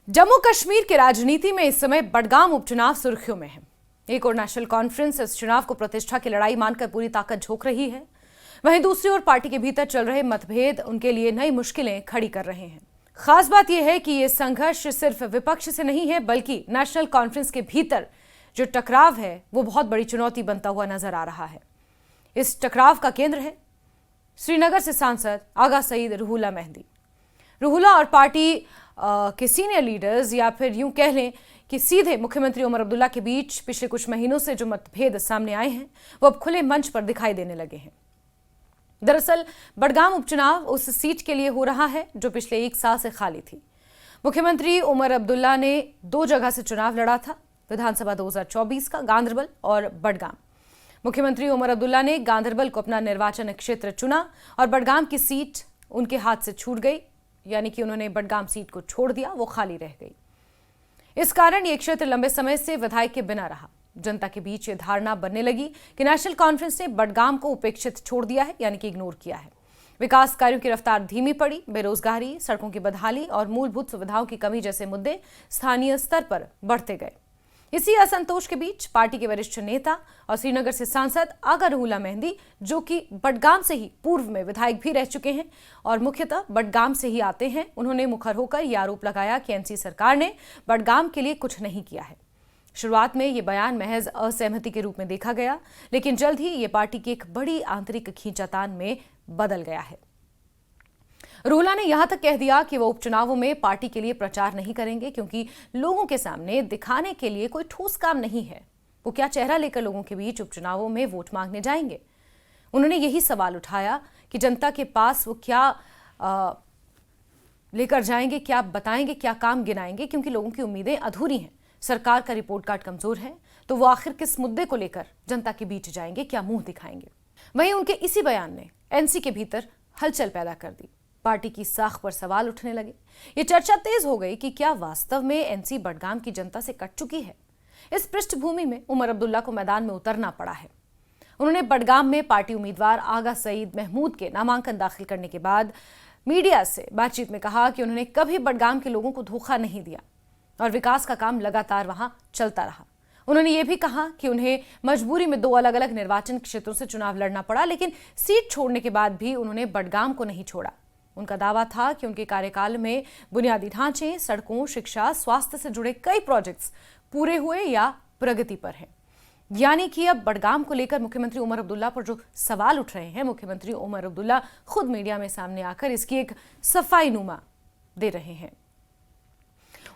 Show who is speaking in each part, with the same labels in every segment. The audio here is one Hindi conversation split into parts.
Speaker 1: जम्मू कश्मीर की राजनीति में इस समय बडगाम उपचुनाव सुर्खियों में है। एक और नेशनल कॉन्फ्रेंस इस चुनाव को प्रतिष्ठा की लड़ाई मानकर पूरी ताकत झोंक रही है, वहीं दूसरी ओर पार्टी के भीतर चल रहे मतभेद उनके लिए नई मुश्किलें खड़ी कर रहे हैं। खास बात यह है कि यह संघर्ष सिर्फ विपक्ष से नहीं है, बल्कि नेशनल कॉन्फ्रेंस के भीतर जो टकराव है वो बहुत बड़ी चुनौती बनता हुआ नजर आ रहा है। इस टकराव का केंद्र है श्रीनगर से सांसद आगा सईद रुहुल्ला मेहंदी। रुहुल्ला और पार्टी के सीनियर लीडर्स, या फिर यूं कह लें कि सीधे मुख्यमंत्री उमर अब्दुल्ला के बीच पिछले कुछ महीनों से जो मतभेद सामने आए हैं वो अब खुले मंच पर दिखाई देने लगे हैं। दरअसल बडगाम उपचुनाव उस सीट के लिए हो रहा है जो पिछले 1 साल से खाली थी। मुख्यमंत्री उमर अब्दुल्ला ने 2 जगह से चुनाव लड़ा था, विधानसभा 2024 का गांधरबल और बडगाम। मुख्यमंत्री उमर अब्दुल्ला ने गांधरबल को अपना निर्वाचन क्षेत्र चुना और बडगाम की सीट उनके हाथ से छूट गई, यानी कि उन्होंने बडगाम सीट को छोड़ दिया, वो खाली रह गई। इस कारण ये क्षेत्र लंबे समय से विधायक के बिना रहा। जनता के बीच ये धारणा बनने लगी कि नेशनल कॉन्फ्रेंस ने बडगाम को उपेक्षित छोड़ दिया है, यानी कि इग्नोर किया है। विकास कार्यों की रफ्तार धीमी पड़ी, बेरोजगारी, सड़कों की बदहाली और मूलभूत सुविधाओं की कमी जैसे मुद्दे स्थानीय स्तर पर बढ़ते गए। इसी असंतोष के बीच पार्टी के वरिष्ठ नेता और श्रीनगर से सांसद आगा रुहुल्ला मेहंदी, जो कि बडगाम से ही पूर्व में विधायक भी रह चुके हैं और मुख्यतः बडगाम से ही आते हैं, उन्होंने मुखर होकर यह आरोप लगाया कि एनसी सरकार ने बडगाम के लिए कुछ नहीं किया है। शुरुआत में ये बयान महज असहमति के रूप में देखा गया, लेकिन जल्द ही ये पार्टी की एक बड़ी आंतरिक खींचातान में बदल गया है। रुहुल्ला ने यहां तक कह दिया कि वो उपचुनावों में पार्टी के लिए प्रचार नहीं करेंगे, क्योंकि लोगों के सामने दिखाने के लिए कोई ठोस काम नहीं है। वो क्या चेहरा लेकर लोगों के बीच उपचुनावों में वोट मांगने जाएंगे। उन्होंने यही सवाल उठाया कि जनता के पास वो क्या लेकर जाएंगे, क्या बताएंगे, क्या काम गिनाएंगे, क्योंकि लोगों की उम्मीदें अधूरी हैं। सरकार का रिपोर्ट कार्ड कमजोर है, तो वो आखिर किस मुद्दे को लेकर जनता के बीच जाएंगे, क्या मुंह दिखाएंगे। वहीं उनके इसी बयान ने एनसी के भीतर हलचल पैदा कर दी। पार्टी की साख पर सवाल उठने लगे। ये चर्चा तेज हो गई कि क्या वास्तव में एनसी बडगाम की जनता से कट चुकी है। इस पृष्ठभूमि में उमर अब्दुल्ला को मैदान में उतरना पड़ा है। उन्होंने बडगाम में पार्टी उम्मीदवार आगा सईद महमूद के नामांकन दाखिल करने के बाद मीडिया से बातचीत में कहा कि उन्होंने कभी बडगाम के लोगों को धोखा नहीं दिया और विकास का काम लगातार वहां चलता रहा। उन्होंने ये भी कहा कि उन्हें मजबूरी में 2 अलग अलग निर्वाचन क्षेत्रों से चुनाव लड़ना पड़ा, लेकिन सीट छोड़ने के बाद भी उन्होंने बडगाम को नहीं छोड़ा। उनका दावा था कि उनके कार्यकाल में बुनियादी ढांचे, सड़कों, शिक्षा, स्वास्थ्य से जुड़े कई प्रोजेक्ट्स पूरे हुए या प्रगति पर हैं। यानी कि अब बडगाम को लेकर मुख्यमंत्री उमर अब्दुल्ला पर जो सवाल उठ रहे हैं, मुख्यमंत्री उमर अब्दुल्ला खुद मीडिया में सामने आकर इसकी एक सफाईनुमा दे रहे हैं।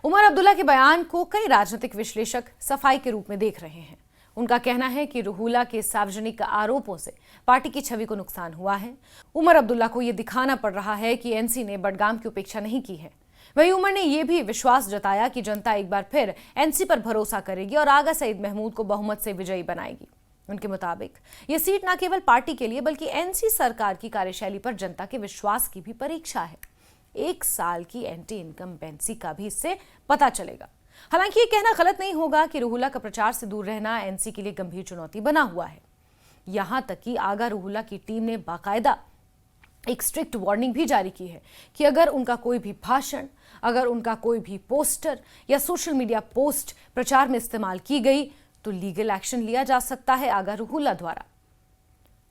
Speaker 1: उमर अब्दुल्ला के बयान को कई राजनीतिक विश्लेषक सफाई के रूप में देख रहे हैं। उनका कहना है कि रुहुल्ला के सार्वजनिक आरोपों से पार्टी की छवि को नुकसान हुआ है। उमर अब्दुल्ला को यह दिखाना पड़ रहा है कि एनसी ने बडगाम की उपेक्षा नहीं की है। वहीं उमर ने यह भी विश्वास जताया कि जनता एक बार फिर एनसी पर भरोसा करेगी और आगा सईद महमूद को बहुमत से विजयी बनाएगी। उनके मुताबिक यह सीट न केवल पार्टी के लिए बल्कि एनसी सरकार की कार्यशैली पर जनता के विश्वास की भी परीक्षा है। 1 साल की एंटी इनकम्बेंसी का भी इससे पता चलेगा। हालांकि ये कहना गलत नहीं होगा कि रुहुल्ला का प्रचार से दूर रहना एनसी के लिए गंभीर चुनौती बना हुआ है। यहां तक कि आगा रुहुल्ला की टीम ने बाकायदा एक स्ट्रिक्ट वार्निंग भी जारी की है कि अगर उनका कोई भी भाषण, अगर उनका कोई भी पोस्टर या सोशल मीडिया पोस्ट प्रचार में इस्तेमाल की गई तो लीगल एक्शन लिया जा सकता है आगा रुहुल्ला द्वारा।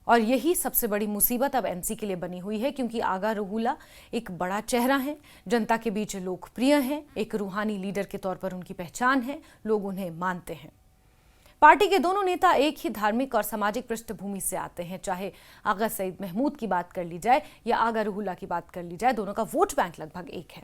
Speaker 1: और यही सबसे बड़ी मुसीबत अब एनसी के लिए बनी हुई है, क्योंकि आगा रुहुल्ला एक बड़ा चेहरा है, जनता के बीच लोकप्रिय हैं, एक रूहानी लीडर के तौर पर उनकी पहचान है, लोग उन्हें मानते हैं। पार्टी के दोनों नेता एक ही धार्मिक और सामाजिक पृष्ठभूमि से आते हैं। चाहे आगा सईद महमूद की बात कर ली जाए या आगा रुहुल्ला की बात कर ली जाए, दोनों का वोट बैंक लगभग एक है।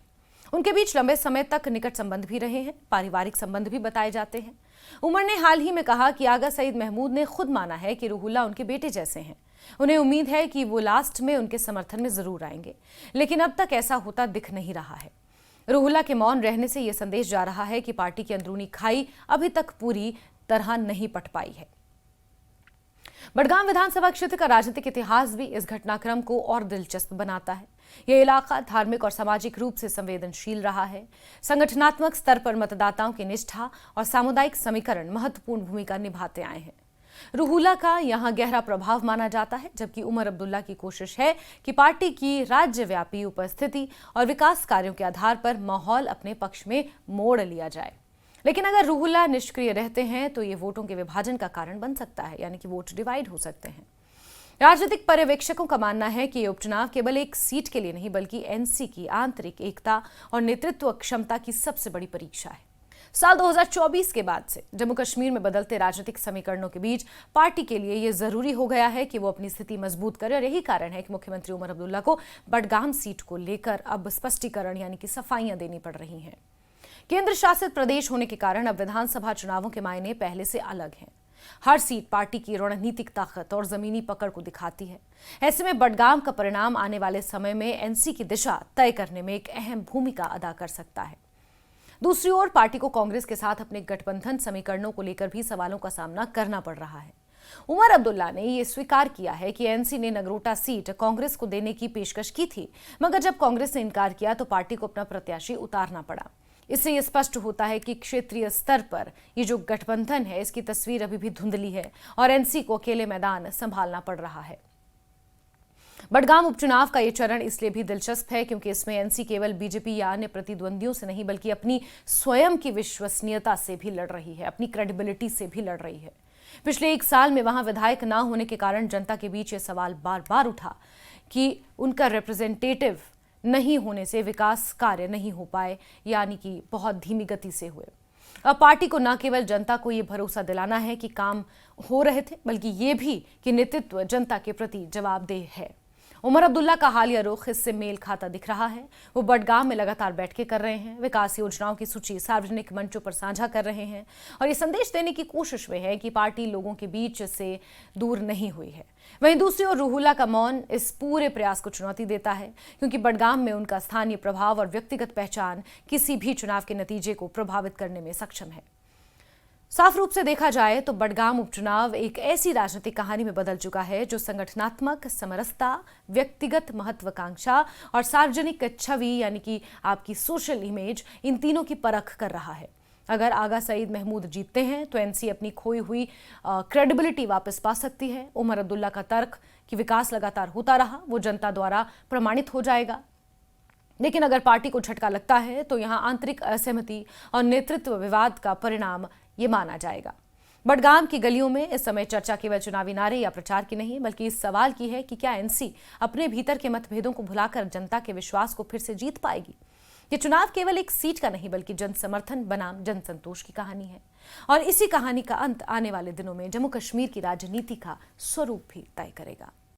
Speaker 1: उनके बीच लंबे समय तक निकट संबंध भी रहे हैं, पारिवारिक संबंध भी बताए जाते हैं। उमर ने हाल ही में कहा कि आगा सईद महमूद ने खुद माना है कि रुहुल्ला उनके बेटे जैसे हैं। उन्हें उम्मीद है कि वो लास्ट में उनके समर्थन में जरूर आएंगे, लेकिन अब तक ऐसा होता दिख नहीं रहा है। रुहुल्ला के मौन रहने से यह संदेश जा रहा है कि पार्टी की अंदरूनी खाई अभी तक पूरी तरह नहीं पट पाई है। बडगाम विधानसभा क्षेत्र का राजनीतिक इतिहास भी इस घटनाक्रम को और दिलचस्प बनाता है। यह इलाका धार्मिक और सामाजिक रूप से संवेदनशील रहा है। संगठनात्मक स्तर पर मतदाताओं की निष्ठा और सामुदायिक समीकरण महत्वपूर्ण भूमिका निभाते आए हैं। रूहुल्ला का यहां गहरा प्रभाव माना जाता है, जबकि उमर अब्दुल्ला की कोशिश है कि पार्टी की राज्यव्यापी उपस्थिति और विकास कार्यों के आधार पर माहौल अपने पक्ष में मोड़ लिया जाए। लेकिन अगर रूहुल्ला निष्क्रिय रहते हैं तो ये वोटों के विभाजन का कारण बन सकता है, यानी कि वोट डिवाइड हो सकते हैं। राजनीतिक पर्यवेक्षकों का मानना है कि ये उपचुनाव केवल एक सीट के लिए नहीं बल्कि एनसी की आंतरिक एकता और नेतृत्व क्षमता की सबसे बड़ी परीक्षा है। साल 2024 के बाद से जम्मू कश्मीर में बदलते राजनीतिक समीकरणों के बीच पार्टी के लिए यह जरूरी हो गया है कि वो अपनी स्थिति मजबूत करे, और यही कारण है कि मुख्यमंत्री उमर अब्दुल्ला को बडगाम सीट को लेकर अब स्पष्टीकरण यानी कि सफाइयां देनी पड़ रही हैं। केंद्र शासित प्रदेश होने के कारण अब विधानसभा चुनावों के मायने पहले से अलग हैं। हर सीट पार्टी की रणनीतिक ताकत और जमीनी पकड़ को दिखाती है। ऐसे में बडगाम का परिणाम आने वाले समय में एनसी की दिशा तय करने में एक अहम भूमिका अदा कर सकता है। दूसरी ओर पार्टी को कांग्रेस के साथ अपने गठबंधन समीकरणों को लेकर भी सवालों का सामना करना पड़ रहा है। उमर अब्दुल्ला ने यह स्वीकार किया है कि एनसी ने नगरोटा सीट कांग्रेस को देने की पेशकश की थी, मगर जब कांग्रेस ने इनकार किया तो पार्टी को अपना प्रत्याशी उतारना पड़ा। इससे यह स्पष्ट होता है कि क्षेत्रीय स्तर पर ये जो गठबंधन है इसकी तस्वीर अभी भी धुंधली है और एनसी को अकेले मैदान संभालना पड़ रहा है। बडगाम उपचुनाव का ये चरण इसलिए भी दिलचस्प है क्योंकि इसमें एनसी केवल बीजेपी या अन्य प्रतिद्वंदियों से नहीं बल्कि अपनी स्वयं की विश्वसनीयता से भी लड़ रही है, अपनी क्रेडिबिलिटी से भी लड़ रही है। पिछले एक साल में वहां विधायक न होने के कारण जनता के बीच ये सवाल बार बार उठा कि उनका रिप्रेजेंटेटिव नहीं होने से विकास कार्य नहीं हो पाए, यानी कि बहुत धीमी गति से हुए। अब पार्टी को न केवल जनता को यह भरोसा दिलाना है कि काम हो रहे थे, बल्कि ये भी कि नेतृत्व जनता के प्रति जवाबदेह है। उमर अब्दुल्ला का हालिया रुख इससे मेल खाता दिख रहा है। वो बडगाम में लगातार बैठकें कर रहे हैं, विकास योजनाओं की सूची सार्वजनिक मंचों पर साझा कर रहे हैं और ये संदेश देने की कोशिश में है कि पार्टी लोगों के बीच से दूर नहीं हुई है। वहीं दूसरी ओर रूहुल्ला का मौन इस पूरे प्रयास को चुनौती देता है, क्योंकि बडगाम में उनका स्थानीय प्रभाव और व्यक्तिगत पहचान किसी भी चुनाव के नतीजे को प्रभावित करने में सक्षम है। साफ रूप से देखा जाए तो बडगाम उपचुनाव एक ऐसी राजनीतिक कहानी में बदल चुका है जो संगठनात्मक समरसता, व्यक्तिगत महत्वाकांक्षा और सार्वजनिक छवि यानी कि आपकी सोशल इमेज, इन तीनों की परख कर रहा है। अगर आगा सईद महमूद जीतते हैं तो एनसी अपनी खोई हुई क्रेडिबिलिटी वापस पा सकती है। उमर अब्दुल्ला का तर्क कि विकास लगातार होता रहा वो जनता द्वारा प्रमाणित हो जाएगा। लेकिन अगर पार्टी को झटका लगता है तो यहां आंतरिक असहमति और नेतृत्व विवाद का परिणाम ये माना जाएगा। बडगाम की गलियों में इस समय चर्चा केवल चुनावी नारे या प्रचार की नहीं बल्कि इस सवाल की है कि क्या एनसी अपने भीतर के मतभेदों को भुलाकर जनता के विश्वास को फिर से जीत पाएगी। ये चुनाव केवल एक सीट का नहीं बल्कि जन समर्थन बनाम जन संतोष की कहानी है और इसी कहानी का अंत आने वाले दिनों में जम्मू कश्मीर की राजनीति का स्वरूप भी तय करेगा।